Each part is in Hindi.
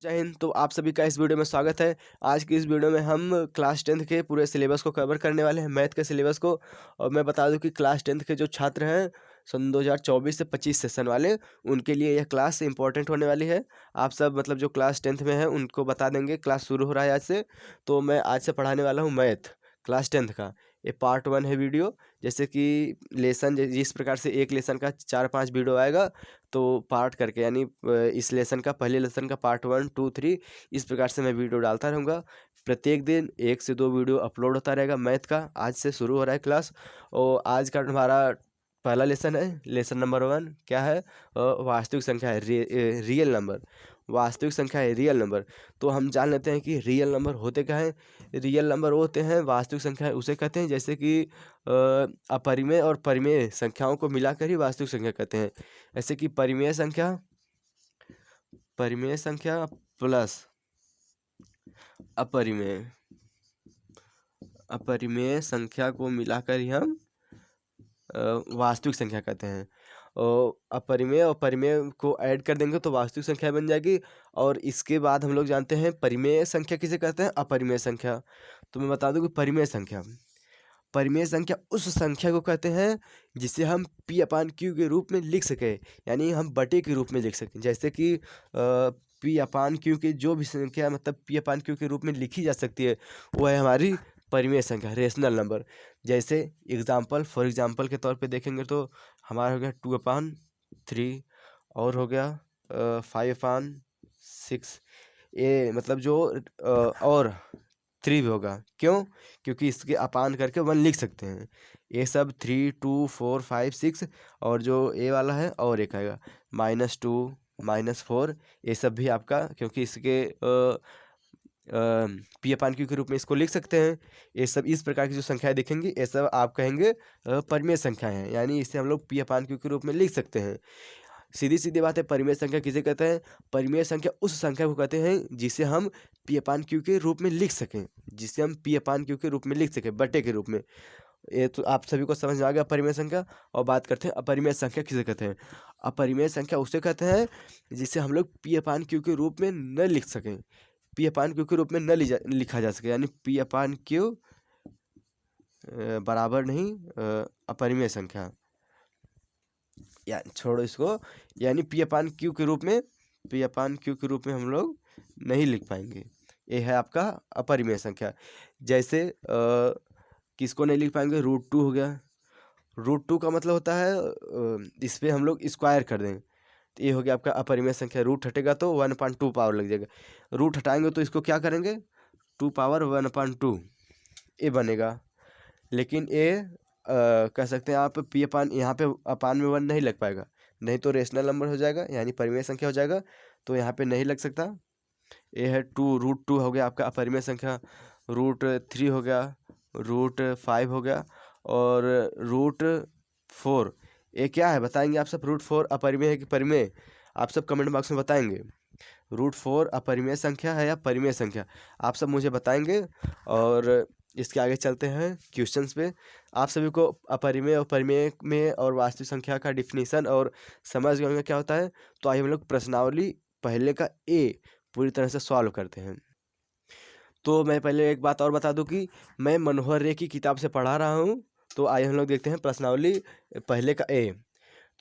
जय हिंद। तो आप सभी का इस वीडियो में स्वागत है। आज की इस वीडियो में हम क्लास 10th के पूरे सिलेबस को कवर करने वाले हैं, मैथ के सिलेबस को। और मैं बता दूं कि क्लास 10th के जो छात्र हैं सन 2024 से 25 सेशन वाले, उनके लिए यह क्लास इंपॉर्टेंट होने वाली है। आप सब मतलब जो क्लास 10th में हैं उनको बता देंगे। क्लास शुरू हो रहा है आज से, तो मैं आज से पढ़ाने वाला हूँ मैथ क्लास 10th का। ये पार्ट 1 है वीडियो। जैसे कि लेसन जिस प्रकार से एक लेसन का 4-5 वीडियो आएगा, तो पार्ट करके यानी इस लेसन का पहले लेसन का पार्ट 1, 2, 3 इस प्रकार से मैं वीडियो डालता रहूँगा। प्रत्येक दिन 1 से 2 वीडियो अपलोड होता रहेगा मैथ का। आज से शुरू हो रहा है क्लास, और आज का हमारा पहला लेसन है। लेसन नंबर 1 क्या है? वास्तविक संख्या है, रियल नंबर। वास्तविक संख्या है, रियल नंबर। तो हम जान लेते हैं कि रियल नंबर होते क्या हैं। रियल नंबर वो होते हैं, वास्तविक संख्या उसे कहते हैं जैसे कि अपरिमेय और परिमेय संख्याओं को मिलाकर ही वास्तविक संख्या कहते हैं। ऐसे कि परिमेय संख्या प्लस अपरिमेय अपरिमेय संख्या को मिलाकर ही हम वास्तविक संख्या कहते हैं। और अपरिमेय और परिमेय को ऐड कर देंगे तो वास्तविक संख्या बन जाएगी। और इसके बाद हम लोग जानते हैं परिमेय संख्या किसे कहते हैं, अपरिमेय संख्या। तो मैं बता दूं कि परिमेय संख्या उस संख्या को कहते हैं जिसे हम P/Q के रूप में लिख सके, यानी हम बटे के रूप में लिख सकें। जैसे कि P/Q की जो भी संख्या मतलब P/Q के रूप में लिखी जा सकती है, वो है हमारी परिमेय संख्या, रेशनल नंबर। जैसे फॉर एग्जाम्पल के तौर पे देखेंगे तो हमारा हो गया 2/3 और हो गया 5/6। ये मतलब जो और 3 भी होगा। क्यों? क्योंकि इसके अपान करके 1 लिख सकते हैं। ये सब 3, 2, 4, 5, 6 और जो ए वाला है और एक आएगा -2, -4। ये सब भी आपका, क्योंकि इसके P/Q के रूप में इसको लिख सकते हैं। ये सब इस प्रकार की जो संख्याएं दिखेंगी, ये सब आप कहेंगे परिमेय संख्याएं हैं, यानी इसे हम लोग P/Q के रूप में लिख सकते हैं। सीधी सीधी बात है, परिमेय संख्या किसे कहते हैं? परिमेय संख्या उस संख्या को कहते हैं जिसे हम P/Q के रूप में लिख सकें, बटे के रूप में। ये तो आप सभी को समझ में आ गया परिमेय संख्या। और बात करते हैं अपरिमेय संख्या किसे कहते हैं। अपरिमेय संख्या उसे कहते हैं जिसे हम लोग P/Q के रूप में न लिख सकें, P/Q के रूप में न लिखा जा सके, यानी P/Q बराबर नहीं अपरिमेय संख्या, या छोड़ो इसको, यानी P/Q के रूप में हम लोग नहीं लिख पाएंगे। ये है आपका अपरिमेय संख्या। जैसे किसको नहीं लिख पाएंगे? √2 हो गया। √2 का मतलब होता है इस पर हम लोग स्क्वायर कर दें, तो ये हो गया आपका अपरिमेय संख्या। रूट हटेगा तो 1/2 पावर लग जाएगा। रूट हटाएंगे तो इसको क्या करेंगे? 2 ⁻1/2 ये बनेगा। लेकिन ये कह सकते हैं आप यहाँ पे अपान में 1 नहीं लग पाएगा, नहीं तो रेशनल नंबर हो जाएगा, यानी परिमेय संख्या हो जाएगा, तो यहाँ पे नहीं लग सकता। ये है √2 हो गया आपका अपरिमेय संख्या। √3 हो गया, √5 हो गया, और √4 ये क्या है बताएंगे आप सब? √4 अपरिमेय है कि परिमेय? आप सब कमेंट बॉक्स में बताएंगे। √4 अपरिमेय संख्या है या परिमेय संख्या, आप सब मुझे बताएंगे। और इसके आगे चलते हैं क्वेश्चंस पे। आप सभी को अपरिमेय और परिमेय में और वास्तविक संख्या का डिफिनीशन और समझ गए होंगे क्या होता है। तो आइए हम लोग प्रश्नावली पहले का ए पूरी तरह से सॉल्व करते हैं। तो मैं पहले एक बात और बता दूं कि मैं मनोहर रे की किताब से पढ़ा रहा हूं। तो आइए हम लोग देखते हैं प्रश्नावली पहले का ए।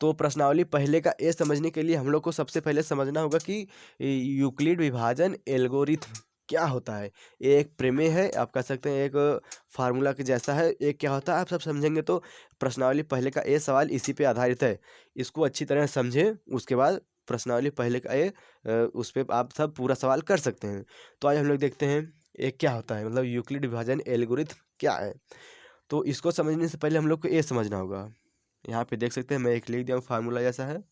तो प्रश्नावली पहले का ए समझने के लिए हम लोग को सबसे पहले समझना होगा कि यूक्लिड विभाजन एल्गोरिथम क्या होता है। ये एक प्रमेय है, आप कह सकते हैं एक फार्मूला के जैसा है। एक क्या होता है आप सब समझेंगे तो प्रश्नावली पहले का ए सवाल इसी पे आधारित है। इसको अच्छी तरह समझें, उसके बाद प्रश्नावली पहले का ए उस पर आप सब पूरा सवाल कर सकते हैं। तो आज हम लोग देखते हैं एक क्या होता है, मतलब यूक्लिड विभाजन एल्गोरिथम क्या है। तो इसको समझने से पहले हम लोग को ये समझना होगा। यहाँ पे देख सकते हैं, मैं एक लिख दिया हूँ, फार्मूला जैसा है।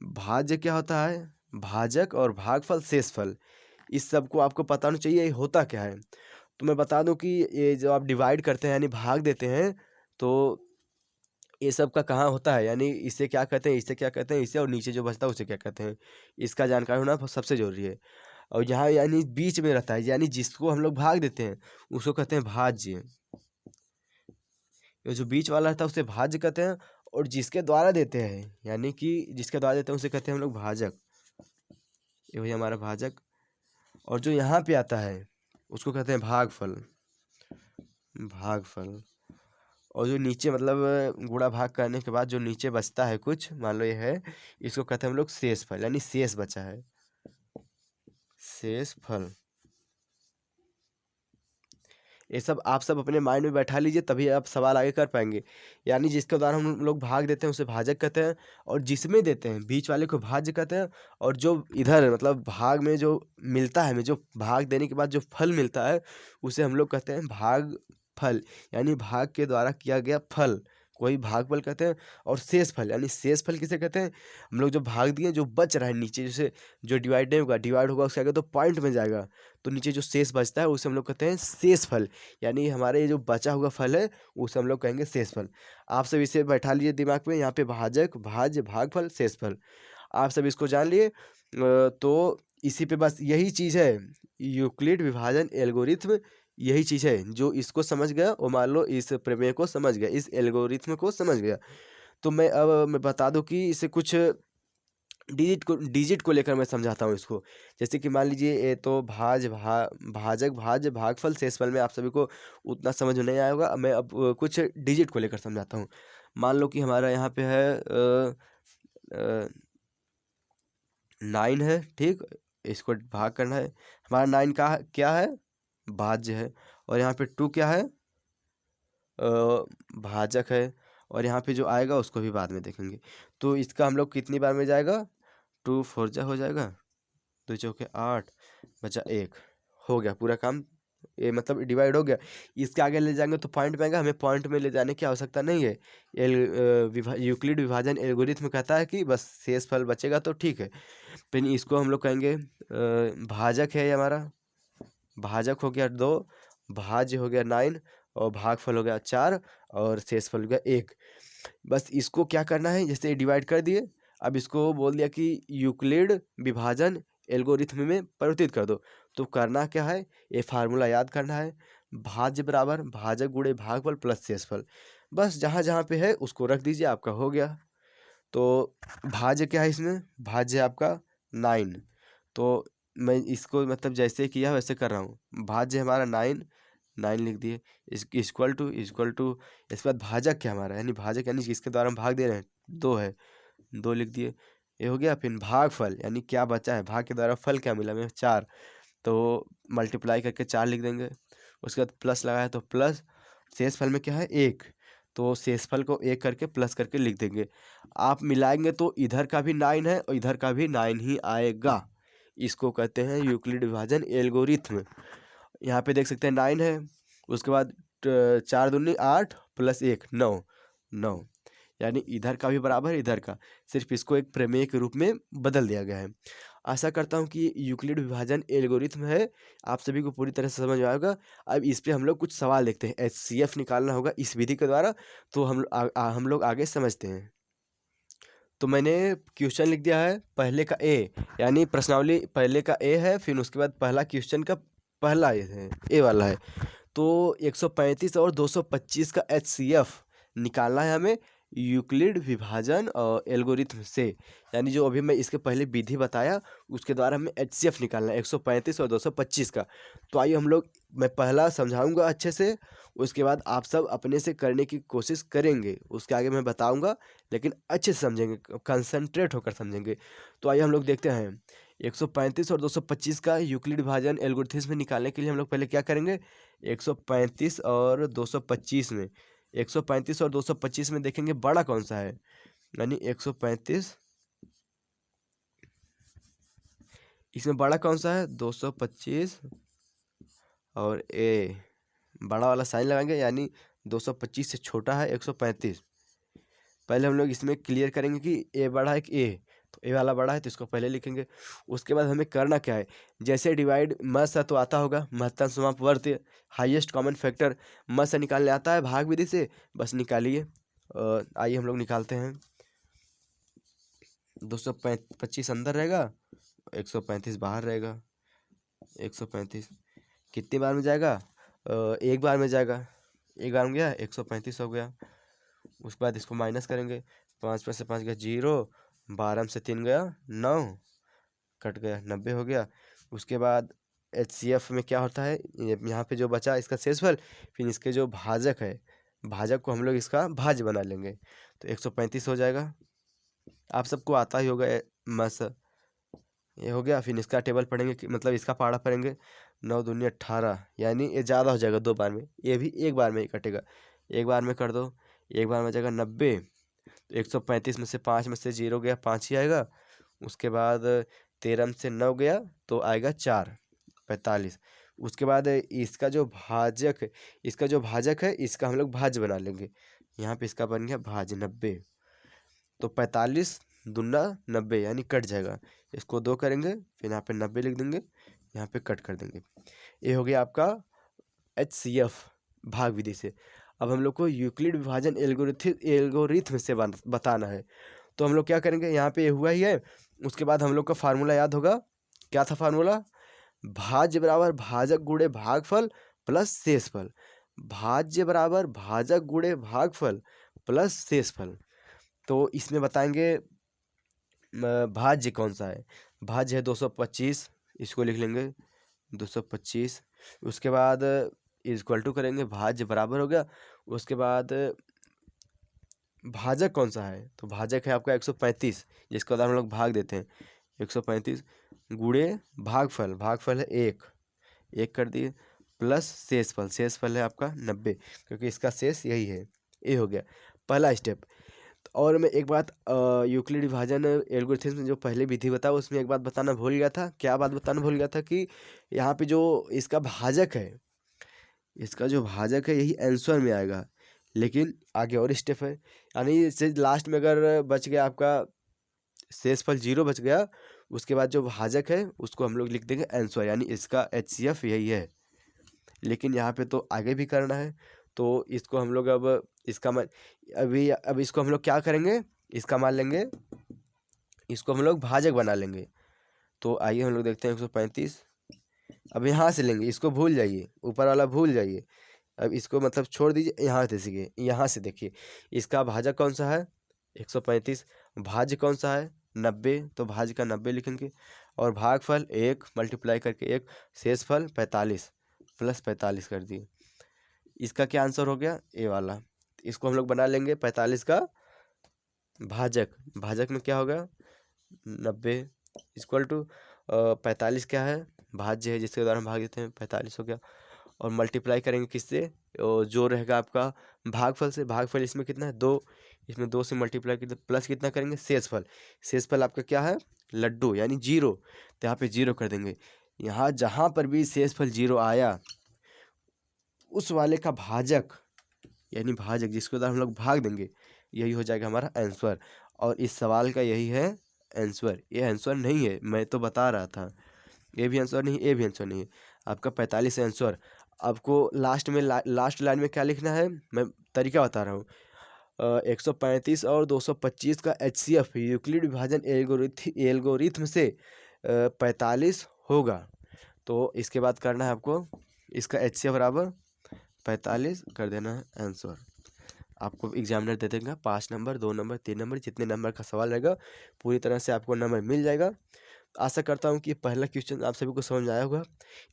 भाज्य क्या होता है? भाजक और भागफल शेषफल, इस सब को आपको पता होना चाहिए ये होता क्या है। तो मैं बता दूं कि ये जो आप डिवाइड करते हैं यानी भाग देते हैं, तो ये सब का कहाँ होता है, यानी इसे क्या कहते हैं, इसे क्या कहते हैं, इसे, और नीचे जो बचता है उसे क्या कहते हैं, इसका जानकारी होना सबसे जरूरी है। और यहाँ यानी बीच में रहता है, यानी जिसको हम लोग भाग देते हैं उसको कहते हैं भाज्य। ये जो बीच वाला रहता है उसे भाज्य कहते हैं, और जिसके द्वारा देते हैं, यानी कि जिसके द्वारा देते हैं उसे कहते हैं हम लोग भाजक। ये वही हमारा भाजक। और जो यहाँ पे आता है उसको कहते हैं भागफल। भागफल। और जो नीचे मतलब गुणा भाग करने के बाद जो नीचे बचता है कुछ, मान लो ये है, इसको कहते हैं हम लोग शेषफल, यानी शेष बचा है, शेषफल। ये सब आप सब अपने माइंड में बैठा लीजिए, तभी आप सवाल आगे कर पाएंगे। यानी जिसके द्वारा हम लोग भाग देते हैं उसे भाजक कहते हैं, और जिसमें देते हैं बीच वाले को भाज्य कहते हैं, और जो इधर मतलब भाग में जो मिलता है, हमें जो भाग देने के बाद जो फल मिलता है उसे हम लोग कहते हैं भाग फल, यानी भाग के द्वारा किया गया फल कोई भागफल कहते हैं। और शेष फल, यानी शेष फल किसे कहते हैं, हम लोग जो भाग दिए जो बच रहा है नीचे, जैसे जो डिवाइड नहीं होगा, डिवाइड होगा उसके आगे तो पॉइंट में जाएगा, तो नीचे जो शेष बचता है उसे हम लोग कहते हैं शेष फल, यानी हमारे ये जो बचा हुआ फल है उसे हम लोग कहेंगे शेष फल। आप सब इसे बैठा लीजिए दिमाग में, यहाँ पे भाजक, भाज्य, भागफल, शेष फल, आप सब इसको जान लिए। तो इसी पे बस यही चीज़ है, यूक्लिड विभाजन एल्गोरिथ्म, यही चीज़ है। जो इसको समझ गया वो मान लो इस प्रमेय को समझ गया, इस एल्गोरिथ्म को समझ गया। तो मैं बता दूं कि इसे कुछ डिजिट को लेकर मैं समझाता हूँ इसको। जैसे कि मान लीजिए ये तो भाजक, भाज्य, भागफल, शेषफल में आप सभी को उतना समझ में नहीं आया होगा। मैं अब कुछ डिजिट को लेकर समझाता हूँ। मान लो कि हमारा यहाँ पे है 9 है, ठीक, इसको भाग करना है। हमारा 9 का क्या है, भाज्य है, और यहाँ पे 2 क्या है, भाजक है, और यहाँ पे जो आएगा उसको भी बाद में देखेंगे। तो इसका हम लोग कितनी बार में जाएगा, 2 4 जा हो जाएगा, 2 चौके 8, बचा 1, हो गया पूरा काम। ये मतलब डिवाइड हो गया। इसके आगे ले जाएंगे तो पॉइंट में आएगा, हमें पॉइंट में ले जाने की आवश्यकता नहीं है। यूक्लिड विभाजन एल्गोरिथ्म कहता है कि बस शेष फल बचेगा तो ठीक है। फिर इसको हम लोग कहेंगे भाजक है ये हमारा, भाजक हो गया 2, भाज्य हो गया 9, और भागफल हो गया 4, और शेषफल हो गया 1। बस इसको क्या करना है, जैसे डिवाइड कर दिए, अब इसको बोल दिया कि यूक्लिड विभाजन एल्गोरिथ्म में परिवर्तित कर दो। तो करना क्या है, ये फार्मूला याद करना है, भाज्य बराबर भाजक गुणे भागफल प्लस शेषफल। बस जहाँ जहाँ पे है उसको रख दीजिए, आपका हो गया। तो भाज्य क्या है इसमें, भाज्य आपका 9। तो मैं इसको मतलब जैसे किया वैसे कर रहा हूँ। भाज्य हमारा 9, 9 लिख दिए, इक्वल टू इसके बाद भाजक क्या हमारा, यानी भाजक यानी जिसके द्वारा हम भाग दे रहे हैं 2 है, 2 लिख दिए, ये हो गया। फिर भागफल यानी क्या बचा है, भाग के द्वारा फल क्या मिला हमें 4, तो मल्टीप्लाई करके 4 लिख देंगे। उसके बाद प्लस लगाया तो प्लस, शेषफल में क्या है 1, तो शेषफल को 1 करके प्लस करके लिख देंगे। आप मिलाएंगे तो इधर का भी 9 है और इधर का भी 9 ही आएगा। इसको कहते हैं यूक्लिड विभाजन एल्गोरिथ्म। यहाँ पे देख सकते हैं 9 है, उसके बाद 4 दूनी 8 प्लस 1 9, 9, यानी इधर का भी बराबर इधर का, सिर्फ इसको एक प्रमेय के रूप में बदल दिया गया है। आशा करता हूँ कि यूक्लिड विभाजन एल्गोरिथ्म है आप सभी को पूरी तरह से समझ में आएगा। अब इस पे हम लोग कुछ सवाल देखते हैं, HCF निकालना होगा इस विधि के द्वारा, तो हम लोग आगे समझते हैं। तो मैंने क्वेश्चन लिख दिया है पहले का ए, यानी प्रश्नावली पहले का ए है, फिर उसके बाद पहला क्वेश्चन का पहला ए है, ए वाला है। तो 135 और 225 का HCF निकालना है हमें यूक्लिड विभाजन और एल्गोरिथ्म से, यानी जो अभी मैं इसके पहले विधि बताया उसके द्वारा हमें HCF निकालना है 135 और 225 का। तो आइए हम लोग, मैं पहला समझाऊंगा अच्छे से, उसके बाद आप सब अपने से करने की कोशिश करेंगे, उसके आगे मैं बताऊंगा, लेकिन अच्छे से समझेंगे, कंसंट्रेट होकर समझेंगे। तो आइए हम लोग देखते हैं 135 और 225 का यूक्लिड विभाजन एल्गोरिथ्म में निकालने के लिए हम लोग पहले क्या करेंगे, 135 और 225 में, 135 और 225 में देखेंगे बड़ा कौन सा है, यानी 135, इसमें बड़ा कौन सा है 225, और ए बड़ा वाला साइन लगाएंगे, यानी 225 से छोटा है 135। पहले हम लोग इसमें क्लियर करेंगे कि ए बड़ा है कि ए, तो ए वाला बड़ा है तो इसको पहले लिखेंगे। उसके बाद हमें करना क्या है, जैसे डिवाइड म सा तो आता होगा, महत्तम समापवर्ती हाईएस्ट कॉमन फैक्टर म से निकालने आता है भाग विधि से, बस निकालिए। आइए हम लोग निकालते हैं। 225 अंदर रहेगा, 135 बाहर रहेगा। 135 कितनी बार में जाएगा, एक बार में जाएगा, एक बार में गया 135 हो गया। उसके बाद इसको माइनस करेंगे, 5 में से 5 गया 0, 12 में से 3 गया 9, कट गया, 90 हो गया। उसके बाद HCF में क्या होता है, यहाँ पे जो बचा इसका शेषफल, फिर इसके जो भाजक है, भाजक को हम लोग इसका भाज्य बना लेंगे, तो 135 हो जाएगा। आप सबको आता ही होगा मस, ये हो गया। फिर इसका टेबल पढ़ेंगे मतलब इसका पहाड़ा पढ़ेंगे, 9 दूनी 18, यानी ये ज़्यादा हो जाएगा 2 बार में, ये भी एक बार में ही कटेगा। एक बार में कर दो, एक बार में जाएगा 90, तो 135 में से 5 में से 0 गया, 5 ही आएगा। उसके बाद 13 में से 9 गया तो आएगा 4, 45। उसके बाद इसका जो भाजक है इसका हम लोग भाज्य बना लेंगे, यहाँ पे इसका बन गया भाज्य 90, तो 45 दूना 90 यानी कट जाएगा। इसको 2 करेंगे, फिर यहाँ पे 90 लिख देंगे, यहाँ पे कट कर देंगे। ये हो गया आपका HCF भाग विधि से। अब हम लोग को यूक्लिड विभाजन एल्गोरिथम से बताना है, तो हम लोग क्या करेंगे, यहाँ पे ये हुआ ही है। उसके बाद हम लोग का फार्मूला याद होगा, क्या था फार्मूला, भाज्य बराबर भाजक गुणे भागफल प्लस शेषफल। भाज्य बराबर भाजक गुणे भागफल प्लस शेषफल। तो इसमें बताएंगे भाज्य कौन सा है, भाज्य है 225, इसको लिख लेंगे 225। उसके बाद इक्वल टू करेंगे, भाज्य बराबर हो गया। उसके बाद भाजक कौन सा है, तो भाजक है आपका 135, जिसके बाद हम लोग भाग देते हैं, 135 गुणे भागफल, भागफल है 1 कर दिए, प्लस शेषफल है आपका 90, क्योंकि इसका शेष यही है। ये हो गया पहला स्टेप। और मैं एक बात यूक्लिड विभाजन एल्गोरिथम में जो पहले विधि बताया उसमें एक बात बताना भूल गया था। क्या बात बताना भूल गया था कि यहाँ पे जो इसका भाजक है, यही आंसर में आएगा, लेकिन आगे और स्टेप है, यानी इससे लास्ट में अगर बच गया आपका शेषफल 0 बच गया, उसके बाद जो भाजक है उसको हम लोग लिख देंगे आंसर, यानी इसका HCF यही है। लेकिन यहाँ पे तो आगे भी करना है, तो इसको हम लोग अब इसका मान अब इसको हम लोग क्या करेंगे, इसका मान लेंगे, इसको हम लोग भाजक बना लेंगे। तो आइए हम लोग देखते हैं 135। अब यहाँ से लेंगे, इसको भूल जाइए, ऊपर वाला भूल जाइए, अब इसको मतलब छोड़ दीजिए। यहाँ से देखिए इसका भाजक कौन सा है 135, भाज्य कौन सा है 90, तो भाज्य का 90 लिखेंगे, और भागफल 1 मल्टीप्लाई करके 1, शेषफल 45 प्लस 45 कर दिए। इसका क्या आंसर हो गया, ए वाला। इसको हम लोग बना लेंगे 45 का भाजक में क्या होगा 90 इक्वल टू 45 क्या है भाज्य है, जिसके द्वारा हम भाग देते हैं, 45 हो गया। और मल्टीप्लाई करेंगे किससे, जो रहेगा आपका भागफल से, भागफल इसमें कितना है 2, इसमें 2 से मल्टीप्लाई करते प्लस कितना करेंगे शेषफल आपका क्या है लड्डू यानी 0, तो यहाँ पे 0 कर देंगे। यहाँ जहाँ पर भी शेषफल 0 आया उस वाले का भाजक यानी भाजक जिसके द्वारा हम लोग भाग देंगे, यही हो जाएगा हमारा आंसर। और इस सवाल का यही है आंसर। ये आंसर नहीं है, मैं तो बता रहा था, ये भी आंसर नहीं, ये भी आंसर नहीं है, आपका 45 आंसर। आपको लास्ट में लास्ट लाइन में क्या लिखना है, मैं तरीका बता रहा हूँ। 135 और 225 का HCF यूक्लिड विभाजन एल्गोरिथम से 45 होगा। तो इसके बाद करना है आपको, इसका HCF बराबर 45 कर देना है आंसर। आपको एग्जामिनर दे देगा 5 नंबर 2 नंबर 3 नंबर, जितने नंबर का सवाल रहेगा पूरी तरह से आपको नंबर मिल जाएगा। आशा करता हूँ कि पहला क्वेश्चन आप सभी को समझ आया होगा।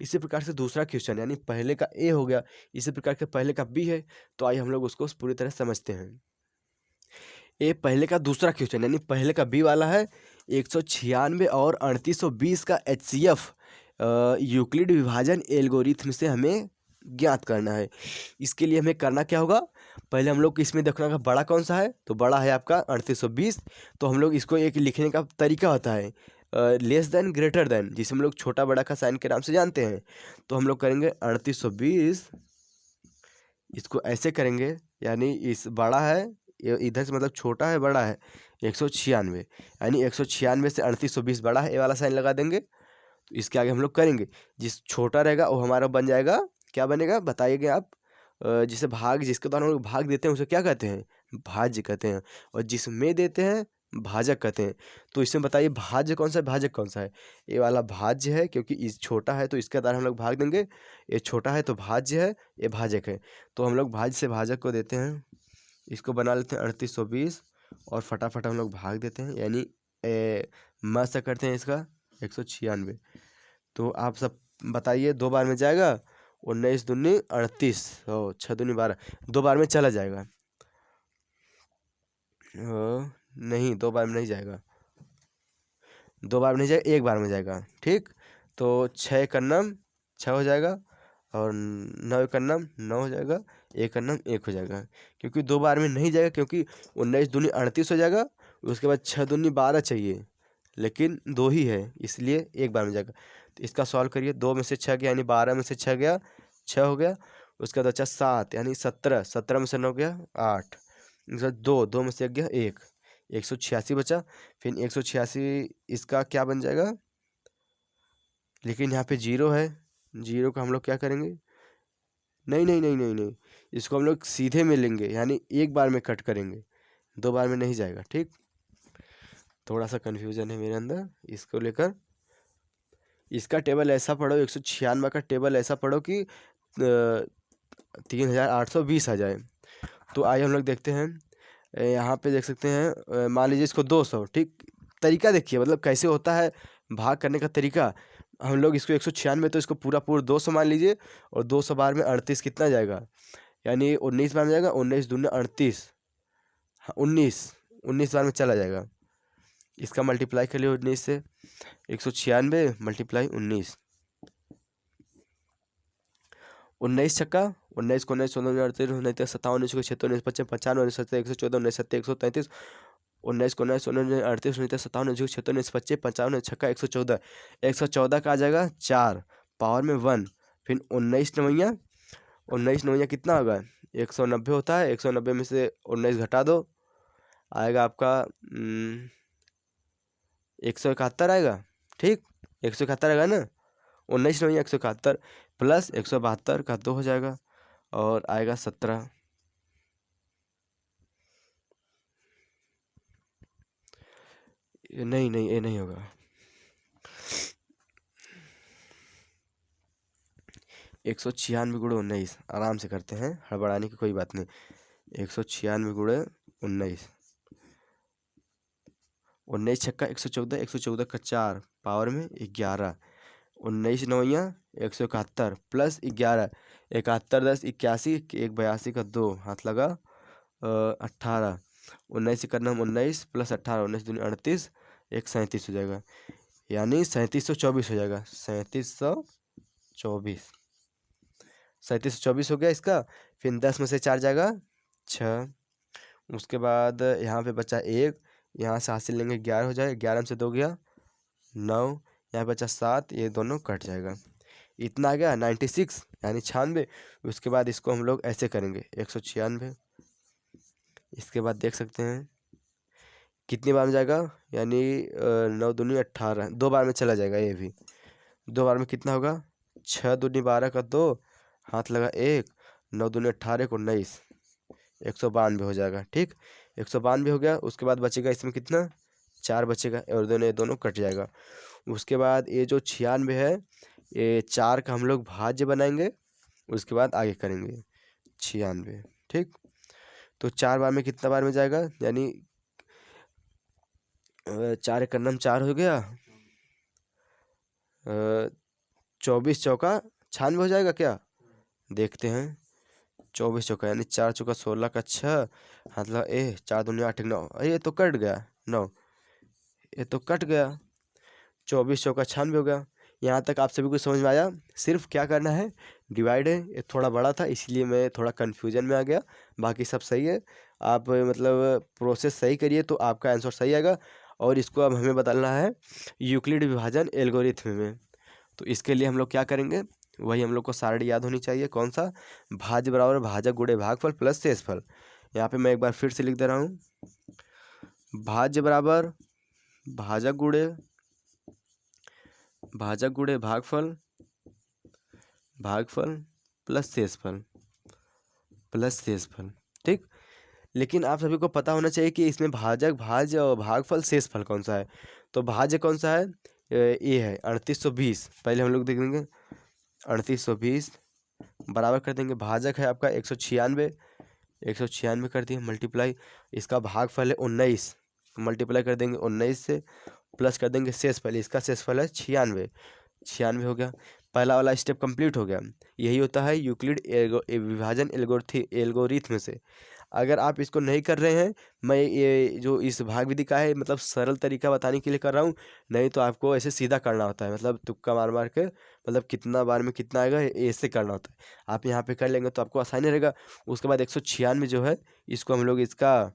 इसी प्रकार से दूसरा क्वेश्चन यानी पहले का A हो गया, इसी प्रकार के पहले का B है, तो आइए हम लोग उसको पूरी तरह समझते हैं। ये पहले का दूसरा क्वेश्चन यानी पहले का B वाला है, 196 और 3820 का HCF यूक्लिड विभाजन एल्गोरिथम से हमें ज्ञात करना है। इसके लिए हमें करना क्या होगा, पहले हम लोग को इसमें देखना होगा बड़ा कौन सा है, तो बड़ा है आपका 3820। तो हम लोग इसको एक लिखने का तरीका होता है लेस देन ग्रेटर देन, जिसे हम लोग छोटा बड़ा का साइन के नाम से जानते हैं। तो हम लोग करेंगे 3820, इसको ऐसे करेंगे, यानी इस बड़ा है इधर से मतलब छोटा है बड़ा है 196, यानी 196 से 3820 बड़ा है, ये वाला साइन लगा देंगे। तो इसके आगे हम लोग करेंगे, जिस छोटा रहेगा वो हमारा बन जाएगा, क्या बनेगा बताइएगा आप, जिसे जिसके द्वारा हम लोग भाग देते हैं उसे क्या कहते हैं, भाज्य कहते हैं, और जिसमें देते हैं भाजक कहते हैं। तो इसमें बताइए भाज्य कौन सा है भाजक कौन सा है, ये वाला भाज्य है, क्योंकि इस छोटा है तो इसके द्वारा हम लोग भाग देंगे, ये छोटा है तो भाज्य है, ये भाजक है, तो हम लोग भाज्य से भाजक को देते हैं। इसको बना लेते हैं 3820 और फटाफट हम लोग भाग देते हैं, यानी म से करते हैं इसका 196। तो आप सब बताइए, 2 बार में जाएगा? 19 दूनी 38 और 6 दूनी 12, 2 बार में चला जाएगा। नहीं, 2 बार में नहीं जाएगा, 2 बार में नहीं जाएगा, 1 बार में जाएगा। ठीक, तो 6 का नम 6 हो जाएगा और 9 का नम 9 हो जाएगा, 1 का नम 1 हो जाएगा। क्योंकि 2 बार में नहीं जाएगा, क्योंकि 19 दूनी 38 हो जाएगा, उसके बाद 6 दूनी 12 चाहिए, लेकिन 2 ही है, इसलिए 1 बार में जाएगा। तो इसका सॉल्व करिए, 2 में से 6 गया यानी 12 में से 6 गया, 6 हो गया। उसके बाद बचा 7 यानी 17, 17 में से 9 गया 8, उसके बाद 2 में से 1 गया 1, 186 बचा। फिर 186 इसका क्या बन जाएगा, लेकिन यहाँ पे 0 है, 0 को हम लोग क्या करेंगे, नहीं नहीं नहीं नहीं नहीं, इसको हम लोग सीधे में लेंगे, यानी 1 बार में कट करेंगे, 2 बार में नहीं जाएगा। ठीक, थोड़ा सा कन्फ्यूजन है मेरे अंदर इसको लेकर। इसका टेबल ऐसा पढ़ो, 196 का टेबल ऐसा पढ़ो कि 3820 आ जाए। तो आइए हम लोग देखते हैं, यहाँ पे देख सकते हैं, मान लीजिए इसको 200। ठीक, तरीका देखिए, मतलब कैसे होता है भाग करने का तरीका। हम लोग इसको 196, तो इसको पूरा 200 मान लीजिए, और 200 बार में 38 कितना जाएगा, यानी 19 बार में जाएगा, 19 दूनी 38, हाँ 19 बार में चला जाएगा। इसका मल्टीप्लाई कर लियो 19 से, 196 मल्टीप्लाई 19, 19 छक्का 19 को 19 16 38 19 57 19 को 76 19 55 55 19 17 114 19 7 133 19 को 19 16 38 19 57 19 को 76 19 25 55 छक्का 114, 114 का आ जाएगा 4 पावर में 1, फिर 19 नवैया, 19 नवैया कितना होगा, 190 होता है, 190 में से 19 घटा दो, आएगा आपका 171 आएगा। ठीक, 171 आएगा ना, 19 नवैया 171 प्लस 172 का 2 हो जाएगा, और आएगा 17। नहीं नहीं, ये नहीं होगा, 196 गुणे 19, आराम से करते हैं, हड़बड़ाने की कोई बात नहीं। 196 गुणे 19, 19 छक्का 114, 114 का 4 पावर में 11, 19 नवैया 171 प्लस 11, 71 10 81, 1 82 का 2 हाथ लगा 18, 19 का नाम 19 प्लस 18, 19 दूनी 38, 1 37 हो जाएगा, यानी 3724 हो जाएगा, 3724, 3724 हो गया इसका। फिर 10 में से 4 जाएगा 6, उसके बाद यहाँ पे बचा 1, यहाँ से हासिल लेंगे 11 हो जाएगा, 11 में से 2 गया 9, यहाँ बचा 7, ये दोनों कट जाएगा, इतना आ गया 96 यानी 96। उसके बाद इसको हम लोग ऐसे करेंगे 196, इसके बाद देख सकते हैं कितनी बार में जाएगा, यानी 9 दूनी 18, 2 बार में चला जाएगा, ये भी 2 बार में कितना होगा, 6 दूनी 12 का 2 हाथ लगा 1, 9 दूनी 18 को 19, 192 हो जाएगा। ठीक, 192 हो गया। उसके बाद बचेगा इसमें कितना, 4 बचेगा, और दोनों कट जाएगा। उसके बाद ये जो 96 है, ये 4 का हम लोग भाज्य बनाएंगे, उसके बाद आगे करेंगे 96। ठीक, तो 4 बार में कितना बार में जाएगा, यानी 4 एक नम 4 हो गया, 24 चौका 96 हो जाएगा क्या, देखते हैं। 24 चौका यानी 4 चौका 16 का 6 हाथ लगा 4 दूनी 8 9, ये तो कट गया 9, ये तो कट गया, 24 चौका 96 हो गया। यहाँ तक आप सभी को समझ में आया। सिर्फ क्या करना है, डिवाइड है, ये थोड़ा बड़ा था इसलिए मैं थोड़ा कन्फ्यूजन में आ गया, बाकी सब सही है। आप मतलब प्रोसेस सही करिए तो आपका आंसर सही आएगा। और इसको अब हमें बदलना है यूक्लिड विभाजन एल्गोरिथ्म में। तो इसके लिए हम लोग क्या करेंगे, वही हम लोग को सारणी याद होनी चाहिए, कौन सा, भाज्य बराबर भाजक गुणे भागफल प्लस शेषफल। यहाँ पे मैं एक बार फिर से लिख दे रहा हूँ, भाज्य बराबर भाजक गुणे भागफल प्लस शेषफल। ठीक, लेकिन आप सभी को पता होना चाहिए कि इसमें भाजक भाज्य और भागफल शेषफल कौन सा है। तो भाज्य कौन सा है, ये है 3820, पहले हम लोग देखेंगे 3820 बराबर कर देंगे, भाजक है आपका 196 कर दिए मल्टीप्लाई, इसका भागफल है 19, मल्टीप्लाई कर देंगे 19 से, प्लस कर देंगे शेषफल, इसका शेषफल है 96, 96 हो गया। पहला वाला स्टेप कंप्लीट हो गया। यही होता है यूक्लिड विभाजन एल्गोरिथ्म से। अगर आप इसको नहीं कर रहे हैं, मैं ये जो इस भाग विधि का है मतलब सरल तरीका बताने के लिए कर रहा हूँ, नहीं तो आपको ऐसे सीधा करना होता है, मतलब तुक्का मार मार के, मतलब कितना बार में कितना आएगा ऐसे करना होता है। आप यहाँ पे कर लेंगे तो आपको आसानी रहेगा। उसके बाद 196 जो है, इसको हम लोग इसका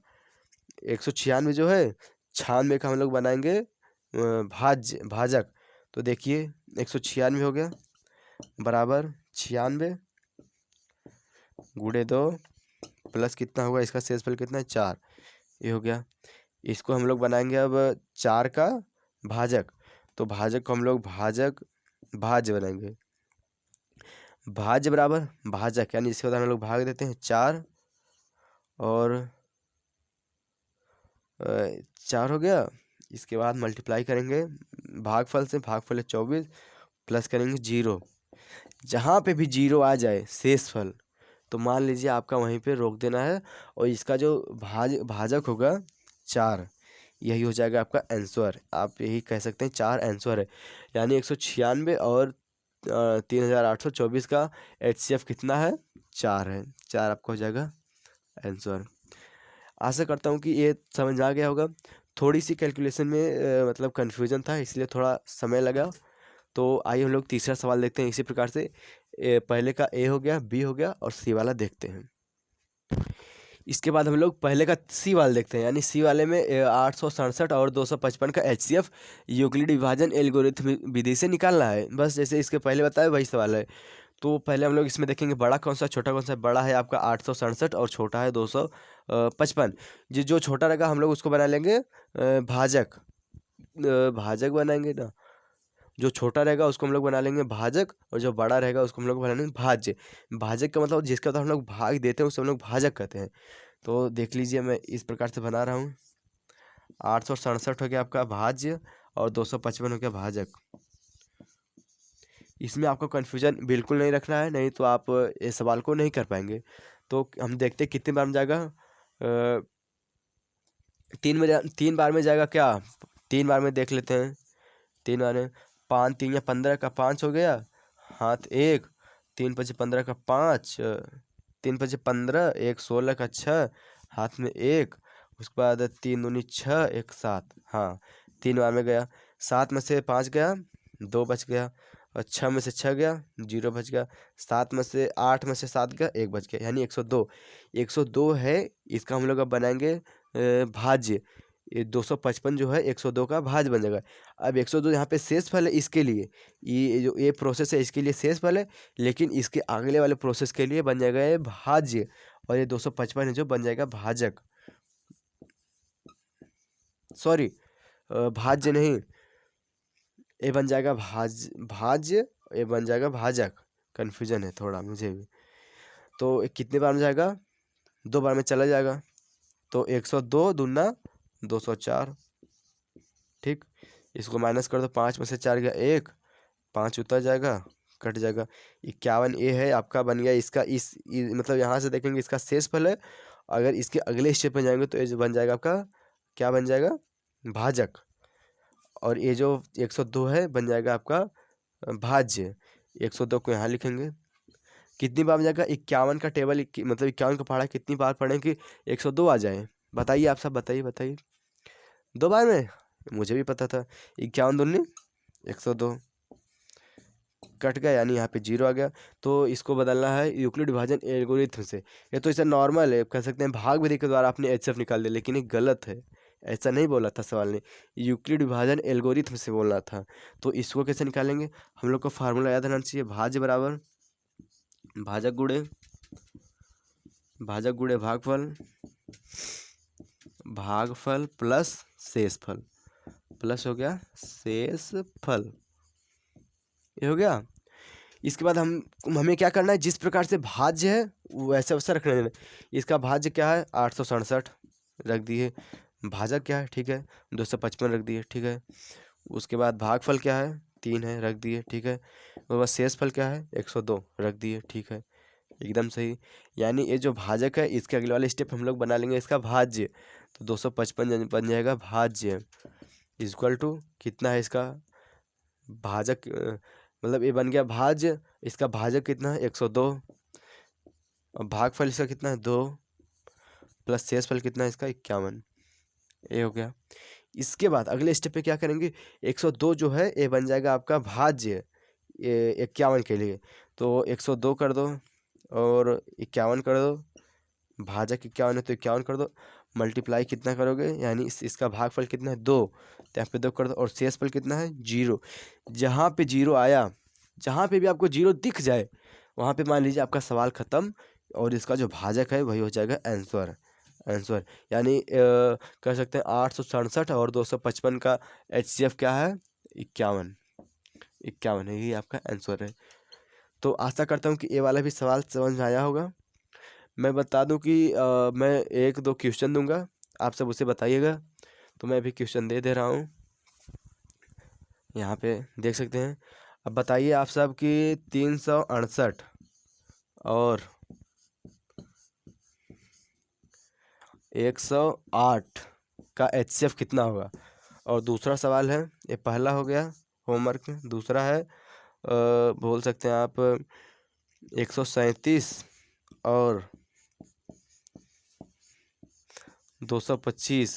196 जो है 96 का हम लोग बनाएंगे भाजक। तो देखिए 196 हो गया बराबर 96 गुणे 2 प्लस कितना होगा, इसका शेषफल कितना है 4, ये हो गया। इसको हम लोग बनाएंगे अब 4 का भाजक। तो भाजक को हम लोग भाज्य बनाएंगे। भाज्य बराबर भाजक, यानी इसके बाद हम लोग भाग देते हैं 4 और 4 हो गया। इसके बाद मल्टीप्लाई करेंगे भागफल से, भागफल है 24 प्लस करेंगे 0। जहाँ पे भी 0 आ जाए शेषफल, तो मान लीजिए आपका वहीं पे रोक देना है, और इसका जो भाजक होगा 4, यही हो जाएगा आपका आंसर। आप यही कह सकते हैं 4 आंसर है, यानी 196 और 3824 का HCF कितना है, 4 है। 4 आपका हो जाएगा आंसर। आशा करता हूँ कि ये समझ आ गया होगा। थोड़ी सी कैलकुलेशन में मतलब कन्फ्यूजन था, इसलिए थोड़ा समय लगा। तो आइए हम लोग तीसरा सवाल देखते हैं। इसी प्रकार से पहले का ए हो गया, बी हो गया, और सी वाला देखते हैं। इसके बाद हम लोग पहले का सी वाला देखते हैं, यानी सी वाले में 867 और 255 का HCF यूक्लिड विभाजन एल्गोरिथम विधि से निकालना है। बस जैसे इसके पहले बताया वही सवाल है। तो पहले हम लोग इसमें देखेंगे बड़ा कौन सा, छोटा कौन सा। बड़ा है आपका 867 और छोटा है 255। जो छोटा रहेगा हम लोग उसको बना लेंगे भाजक, भाजक बनाएंगे ना। जो छोटा रहेगा उसको हम लोग बना लेंगे भाजक, और जो बड़ा रहेगा उसको हम लोग बना लेंगे भाज्य। भाजक का मतलब जिसका तो हम लोग भाग देते हैं उसे हम लोग भाजक कहते हैं। तो देख लीजिए मैं इस प्रकार से बना रहा हूँ। 867 हो गया आपका भाज्य और 255 हो गया भाजक। इसमें आपको कन्फ्यूजन बिल्कुल नहीं रखना है, नहीं तो आप इस सवाल को नहीं कर पाएंगे। तो हम देखते हैं कितने बार में जाएगा। 3 बार में जाएगा क्या, 3 बार में देख लेते हैं। 3 बार में 5 3 या 15 का 5 हो गया, हाथ 1, 3 5 15 का 5, 3 5 15, 1 16 का 6, हाथ में 1। उसके बाद 3 दूनी 6, 1 7। हाँ 3 बार में गया। 7 में से 5 गया, 2 बच गया, और 6 में से 6 गया, 0 बच गया। 7 में से 8 में से 7 गया, 1 बच गया, यानी 102। 102 है, इसका हम लोग अब बनाएंगे भाज्य। ये 255 जो है 102 का भाज्य बन जाएगा। अब 102 यहाँ पे शेषफल है, इसके लिए ये जो ये प्रोसेस है इसके लिए शेषफल है, लेकिन इसके अगले वाले प्रोसेस के लिए बन जाएगा ये भाज्य, और ये 255 है जो बन जाएगा भाजक। सॉरी भाज्य नहीं, ये बन जाएगा भाज्य, ये बन जाएगा भाजक। कन्फ्यूजन है थोड़ा मुझे भी। तो कितने बार में जाएगा, 2 बार में चला जाएगा। तो 102 दूना 204। ठीक, इसको माइनस कर दो, 5 में से 4 गया 1, 5 उतर जाएगा, कट जाएगा। 51 ये है आपका बन गया। इसका मतलब यहाँ से देखेंगे इसका शेषफल है। अगर इसके अगले स्टेप में जाएंगे तो ये जो बन जाएगा आपका क्या बन जाएगा, भाजक। और ये जो 102 है बन जाएगा आपका भाज्य। 102 को यहाँ लिखेंगे। कितनी बार में जाएगा, 51 का टेबल मतलब 51 का पढ़ा कितनी बार पढ़ें कि 102 आ जाए, बताइए आप सब, बताइए 2 बार में। मुझे भी पता था। 51 दूनी 102, कट गया, यानी यहाँ पे 0 आ गया। तो इसको बदलना है यूक्लिड विभाजन एल्गोरिथम से। ये तो इसे नॉर्मल है, कह सकते हैं भाग विधि के द्वारा आपने HCF निकाल दिया, लेकिन ये गलत है। ऐसा नहीं बोला था सवाल ने, यूक्लिड विभाजन एल्गोरिथम से बोलना था। तो इसको कैसे निकालेंगे, हम लोग को फार्मूला याद रहना चाहिए। भाज्य बराबर भाजक गुणे भागफल प्लस शेषफल, प्लस हो गया शेषफल, ये हो गया। इसके बाद हमें क्या करना है, जिस प्रकार से भाज्य है वैसे वैसा रखना है। इसका भाज्य क्या है 867 रख दिए, भाजक क्या है ठीक है 255 रख दिए ठीक है। उसके बाद भागफल क्या है 3 है रख दिए ठीक है। उसके बाद शेषफल क्या है 102 रख दिए ठीक है, एकदम सही। यानी ये जो भाजक है इसके अगले वाले स्टेप हम लोग बना लेंगे इसका भाज्य। तो 255 बन जाएगा भाज्य। इक्वल टू कितना है इसका भाजक, मतलब ये बन गया भाज्य, इसका भाजक कितना है 102, और भागफल इसका कितना है 2, प्लस शेषफल कितना है इसका 51, ये हो गया। इसके बाद अगले स्टेप पे क्या करेंगे, 102 जो है ये बन जाएगा आपका भाज्य 51 के लिए, तो 102 कर दो और 51 कर दो, भाजक 51 है तो 51 कर दो, मल्टीप्लाई कितना करोगे, यानी इसका भागफल कितना है 2, तो यहाँ पे 2 कर दो, और शेषफल कितना है 0। जहाँ पे 0 आया, जहाँ पे भी आपको 0 दिख जाए वहाँ पे मान लीजिए आपका सवाल ख़त्म, और इसका जो भाजक है वही हो जाएगा आंसर। आंसर यानी कह सकते हैं 867 और 255 का HCF क्या है 51, 51 है, यही आपका आंसर है। तो आशा करता हूँ कि ये वाला भी सवाल समझ में आया होगा। मैं बता दूं कि मैं 1-2 क्वेश्चन दूंगा, आप सब उसे बताइएगा। तो मैं अभी क्वेश्चन दे रहा हूँ, यहाँ पे देख सकते हैं। अब बताइए आप सब कि 368 और 108 का HCF कितना होगा। और दूसरा सवाल है, ये पहला हो गया होमवर्क में, दूसरा है बोल सकते हैं आप 137 और 225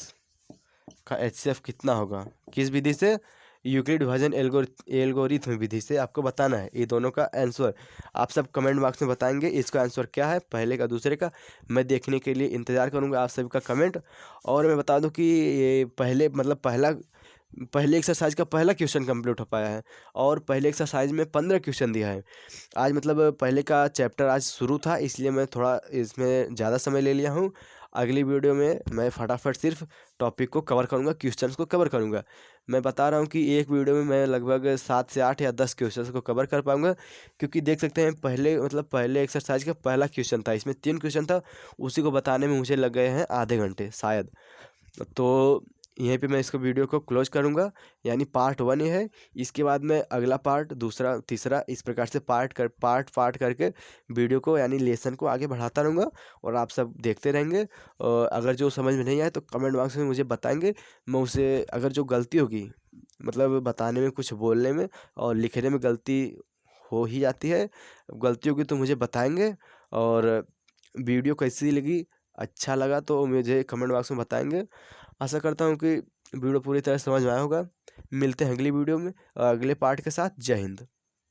का HCF कितना होगा, किस विधि से, यूक्लिड विभाजन एल्गोरिथम विधि से आपको बताना है। ये दोनों का आंसर आप सब कमेंट बॉक्स में बताएंगे, इसका आंसर क्या है पहले का दूसरे का, मैं देखने के लिए इंतज़ार करूंगा आप सभी का कमेंट। और मैं बता दूं कि ये पहले एक्सरसाइज का पहला क्वेश्चन कंप्लीट हो पाया है, और पहले एक्सरसाइज में 15 क्वेश्चन दिया है। आज मतलब पहले का चैप्टर आज शुरू था, इसलिए मैं थोड़ा इसमें ज़्यादा समय ले लिया हूँ। अगली वीडियो में मैं फटाफट सिर्फ टॉपिक को कवर करूँगा, क्वेश्चंस को कवर करूँगा। मैं बता रहा हूँ कि एक वीडियो में मैं लगभग 7 से 8 या 10 क्वेश्चंस को कवर कर पाऊँगा, क्योंकि देख सकते हैं पहले एक्सरसाइज का पहला क्वेश्चन था, इसमें 3 क्वेश्चन था, उसी को बताने में मुझे लग गए हैं आधे घंटे शायद। तो यहीं पे मैं इसको वीडियो को क्लोज करूँगा, यानी पार्ट 1 ये है। इसके बाद मैं अगला पार्ट, दूसरा, तीसरा, इस प्रकार से पार्ट करके वीडियो को यानी लेसन को आगे बढ़ाता रहूँगा, और आप सब देखते रहेंगे। और अगर जो समझ में नहीं आए तो कमेंट बॉक्स में मुझे बताएंगे, मैं उसे, अगर जो गलती होगी, मतलब बताने में, कुछ बोलने में और लिखने में गलती हो ही जाती है, गलती होगी तो मुझे बताएंगे। और वीडियो कैसी लगी, अच्छा लगा तो मुझे कमेंट बॉक्स में बताएंगे। आशा करता हूँ कि वीडियो पूरी तरह समझ में आया होगा। मिलते हैं अगली वीडियो में अगले पार्ट के साथ। जय हिंद।